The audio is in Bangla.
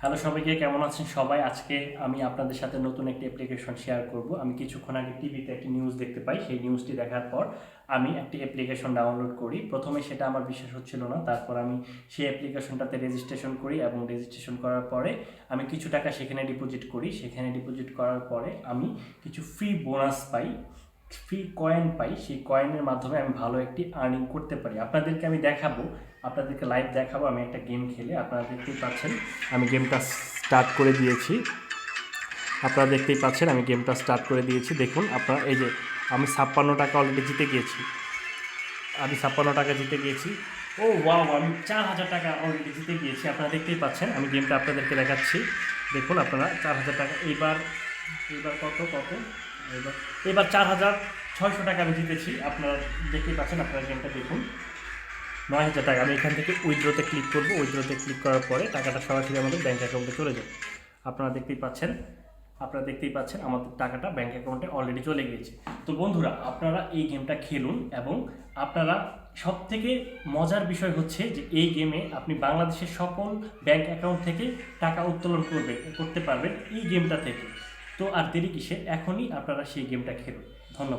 হ্যালো সবাইকে, কেমন আছেন সবাই? আজকে আমি আপনাদের সাথে নতুন একটি অ্যাপ্লিকেশন শেয়ার করব। আমি কিছুক্ষণ আগে টিভিতে একটি নিউজ দেখতে পাই। সেই নিউজটি দেখার পর আমি একটি অ্যাপ্লিকেশন ডাউনলোড করি। প্রথমে সেটা আমার বিশ্বাস হচ্ছিল না, তারপর আমি সেই অ্যাপ্লিকেশনটাতে রেজিস্ট্রেশন করি এবং রেজিস্ট্রেশন করার পরে আমি কিছু টাকা সেখানে ডিপোজিট করি। সেখানে ডিপোজিট করার পরে আমি কিছু ফ্রি বোনাস পাই, ফ্রি কয়েন পাই। সেই কয়েনের মাধ্যমে আমি ভালো একটি আর্নিং করতে পারি। আপনাদেরকে আমি দেখাবো, আপনাদেরকে লাইভ দেখাবো আমি একটা গেম খেলে। আপনারা দেখতেই পাচ্ছেন আমি গেমটা স্টার্ট করে দিয়েছি। আপনারা দেখতেই পাচ্ছেন আমি গেমটা স্টার্ট করে দিয়েছি। দেখুন আপনারা, এই যে আমি 56 টাকা অলরেডি জিতে গিয়েছি। ও ওয়াও, আমি 4000 টাকা অলরেডি জিতে গিয়েছি। আপনারা দেখতেই পাচ্ছেন, আমি গেমটা আপনাদেরকে দেখাচ্ছি। দেখুন আপনারা, 4000 টাকা। এইবার এবার কত কত এবার এবার 4600 টাকা আমি জিতেছি। আপনারা দেখতেই পাচ্ছেন, আপনারা গেমটা দেখুন। 9000 টাকা। আমি এখান থেকে উইথড্রোতে ক্লিক করব। উইথড্রোতে ক্লিক করার পরে টাকাটা সরাসরি আমাদের ব্যাঙ্ক অ্যাকাউন্টে চলে যাবে। আপনারা দেখতেই পাচ্ছেন আমাদের টাকাটা ব্যাঙ্ক অ্যাকাউন্টে অলরেডি চলে গিয়েছে। তো বন্ধুরা, আপনারা এই গেমটা খেলুন এবং আপনারা, সবথেকে মজার বিষয় হচ্ছে যে এই গেমে আপনি বাংলাদেশের সকল ব্যাঙ্ক অ্যাকাউন্ট থেকে টাকা উত্তোলন করতে পারবেন এই গেমটা থেকে। তো আর দেরি কিসের, এখনই আপনারা সেই গেমটা খেলুন। ধন্যবাদ।